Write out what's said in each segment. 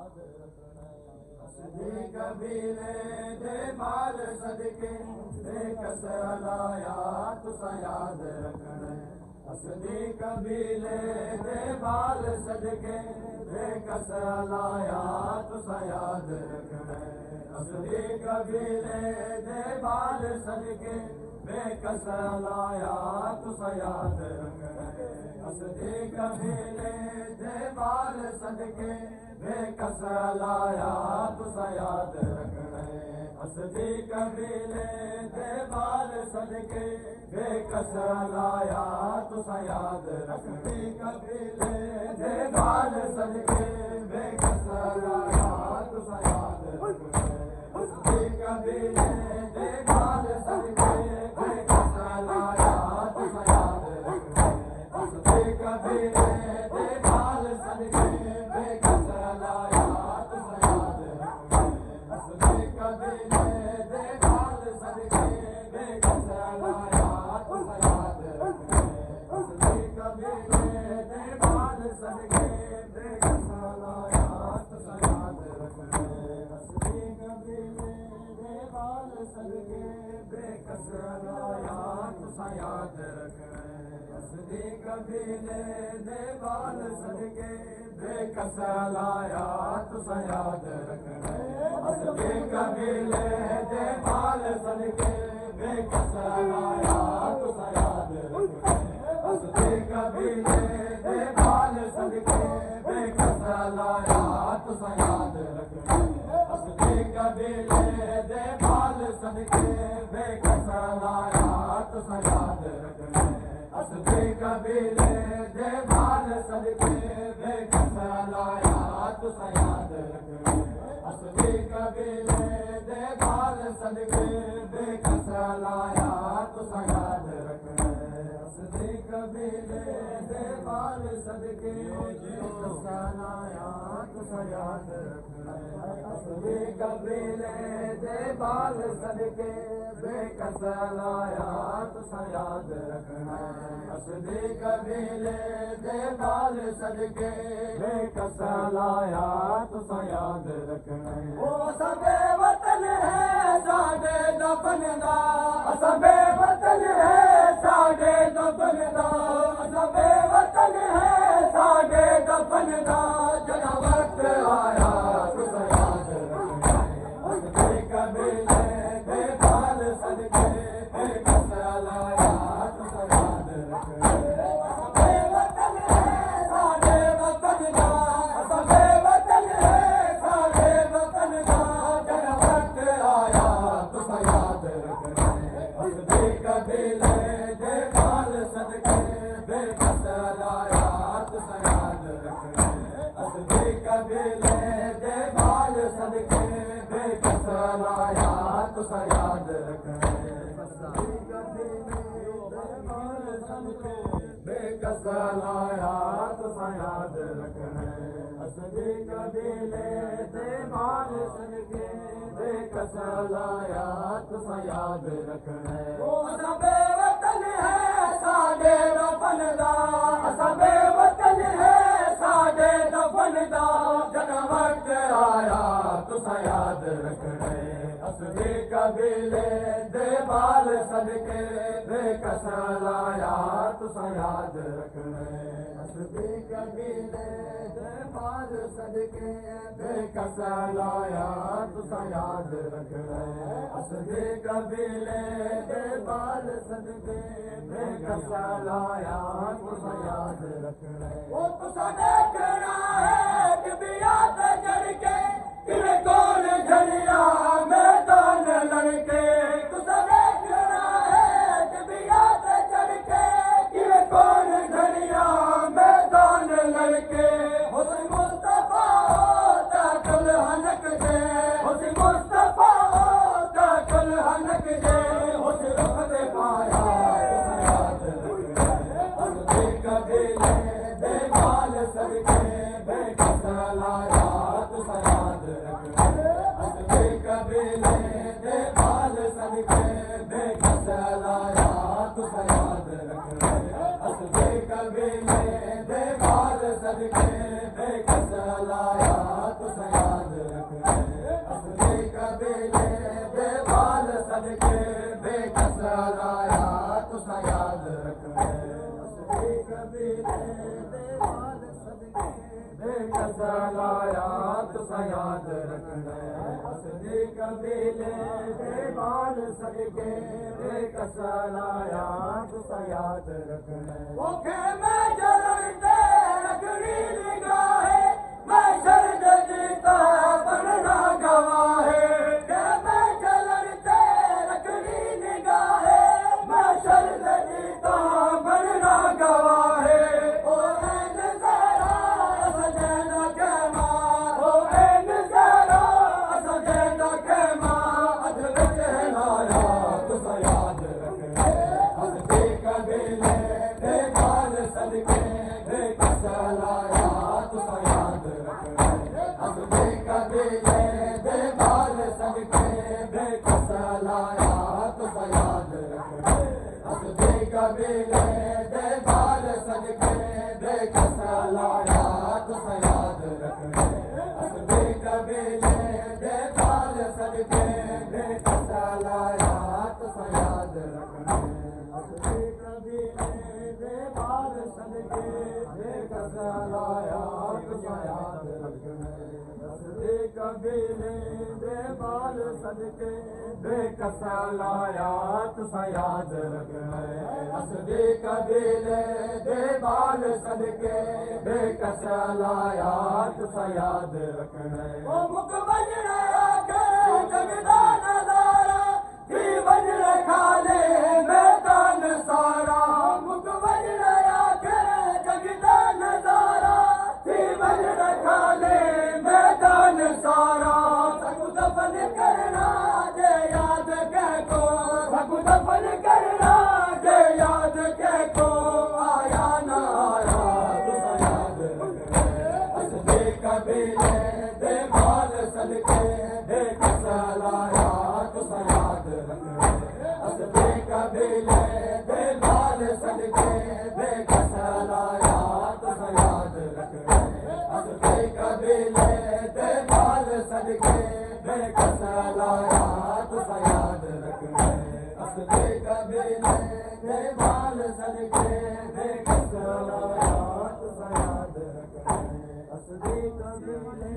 असदी कबीले दे माल सदके बेकस लाया तुसा याद रखना। असदी कबीले दे माल सदके बेकस लाया तुसा याद रखना। असदी कबीले दे माल सदके बेकस लाया तुसा याद रखना। असदी कबीले दे माल सदके बेकस लाया तुसा याद रखना। असदी कबीले दे माल सदके बेकस लाया तुसा याद रखना। कबीले दे माल सदके बेकस लाया तुसा याद रखना। असदी कबीले दे माल सदके बेकस लाया तुसा याद रखना। असदी कबीले दे माल सदके बेकस लाया तुसा याद रखना। असदी कबीले दे माल सदके बेकस लाया तुसा याद रखना। असदी कबीले दे माल सदके बेकस लाया तुसा याद रखना। असदी कबीले दे माल सदके बेकस लाया तुसा याद रखना। असदी कबीले दे माल सदके बेकस लाया तुसा याद रखना। असदी कबीले दे माल सदके बेकस लाया तुसा याद रखना। असदी कबीले दे माल सदके बेकस लाया तुसा याद रखना। असदी कबीले दे माल सदके बेकस लाया तुसा याद रखना। असदी कबीले दे माल सदके बेकस लाया तुसा याद रखना। असदी कबीले दे माल सदके बेकस लाया तुसा याद रखना। असदी कबीले दे माल सदके बेकस लाया तुसा याद रखना। असदी कबीले दे माल सदके बेकस लाया तुसा याद रखना। असदी कबीले दे माल सदके बेकस लाया तुसा याद रखना। ओ सबे वतन है साडे दफन दा। सबे वतन है साडे दफन दा। सबे वतन है साडे दफन दा। जना वक्त आया तुसा याद रखना। असदी कबीले दे माल सदके बेकस लाया तुसा याद रखना। सबे वतन है साडे वतन दा। सबे वतन है साडे वतन दा। जना वक्त आया तुसा याद रखना। असदी कबीले दे माल सदके बेकस लाया तुसा याद रखना। असदी कबीले दे माल सदके बेकस लाया तुसा याद रखना। असदी कबीले दे माल सदके बेकस लाया तुसा याद रखना। असदी कबीले दे माल सदके बेकस लाया तुसा याद रखना। ओ सबे वतन है साडे दफन दा। सबे वतन है साडे दफन दा। जना वक्त आया तुसा याद रखना। असदी कबीले दे माल सदके बेकस लाया तुसा याद रखना। असदी कबीले दे माल सदके बेकस लाया तुसा याद रखना। असदी कबीले दे माल सदके बेकस लाया तुसा याद रखना। ओ तुसा देखना है बिबिया ते जड़ के किने कौन झड़िया मैदान लड़के। तुसा देखना है बिबिया ते जड़ के किने कौन झड़िया मैदान लड़के। हुस्न मुस्तफा दा कल हनक दे। हुस्न मुस्तफा दा कल हनक दे। हुस्न रुख दे पाया तुसा याद रखना। असदी कबीले दे माल सदके बेकस लाया तुसा याद रखना। असदी कबीले दे माल सदके बेकस लाया तुसा याद रखना। असदी कबीले दे माल सदके बेकस लाया तुसा बेकसलाया तुसा याद रखना असदी कबीले दे बाल सदके बेकसलाया तुसा याद रखना ओके मैं जलते रखनी निगाहे मैं शर्द जीता बनना गवाहे के मैं जलते रखनी निगाहे मैं शर्द जीता बनना गवाहे कबीले दे बाल सदके बेकसलाया तुसा याद रखना असदी कबीले दे बाल सदके बेकसलाया तुसा याद रखना असदी कबीले दे बाल सदके बेकसलाया तुसा याद रखना असदी कबीले दे बाल सदके बेकसलाया तुसा याद रखना असदी कबीले दे बाल सदके बेकसलाया तुसा याद रखना ओ मुख बजरा कर जगदा नजारा थी बजरा खाले मैदान सारा मुख बजरा कर जगदा नजारा थी बजरा खाले मैदान सारा सकु दफन करना दे याद के को सकु दफन करना दे याद के को आया ना आया तुसा याद रखना असदी कबीले दे बाल सदके बेकसलाया तुसा याद रखना असदी कबीले दे बाल सदके बेकसलाया तुसा याद रखना असदी कबीले दे बाल सदके बेकसलाया तुसा याद रखना असदी कबीले दे बाल सदके बेकसलाया तुसा याद रखना असदी कबीले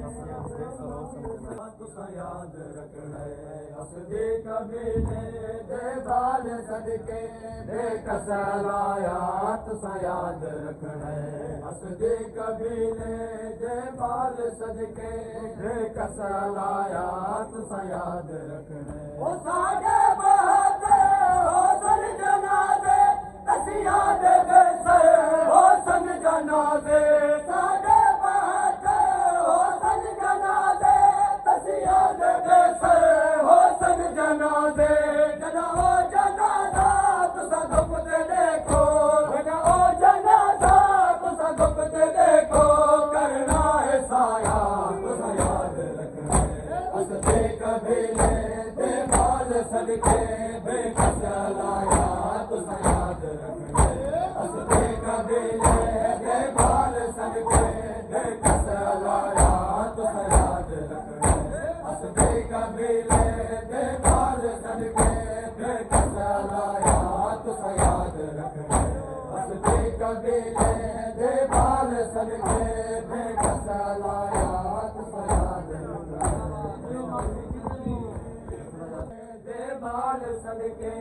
तुसा याद रखना असदी कबीले दे बाल सदके बेकसलाया तुसा याद रखना असदी कबीले दे बाल सदके बेकसलाया तुसा याद रखना ओ साडे बहादुर हो सन जनाजे तसिया दे बेसर हो सन जनाजे साडे बहादुर हो सन जनाजे तसिया दे बेसर हो सन जनाजे जदा ओ जनाजा तुसा धुप दे देखो जदा ओ जनाजा तुसा धुप दे देखो करना है साया तुसा याद रखना असदी कबीले दे बाल सदके बेकसलाया तुसा याद रखना असदी कबीले दे बाल सदके बेकसलाया तुसा याद रखना असदी कबीले दे बाल सदके बेकसलाया तुसा याद रखना असदी कबीले दे बाल सदके बेकसलाया तुसा याद रखना दे बाल सदके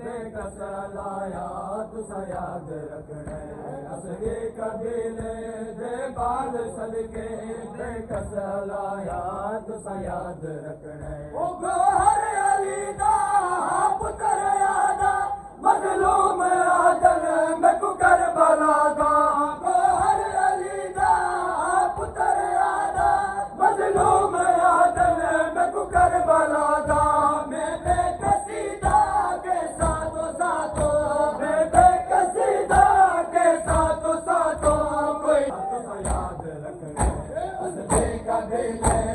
बेकसलाया तुसा याद रखना असदी कबीले दे बाल सदके बेकसलाया तुसा याद रखना ओ गोहर अली दा पुत्र यादा मजलूम आदम मैं को करबला दा गोहर अली दा पुत्र यादा मजलूम आदम मैं को करबला दा मैं बेकसीदा के साथो साथो मैं बेकसीदा के साथो साथो कोई तुसा याद रखना असदी कबीले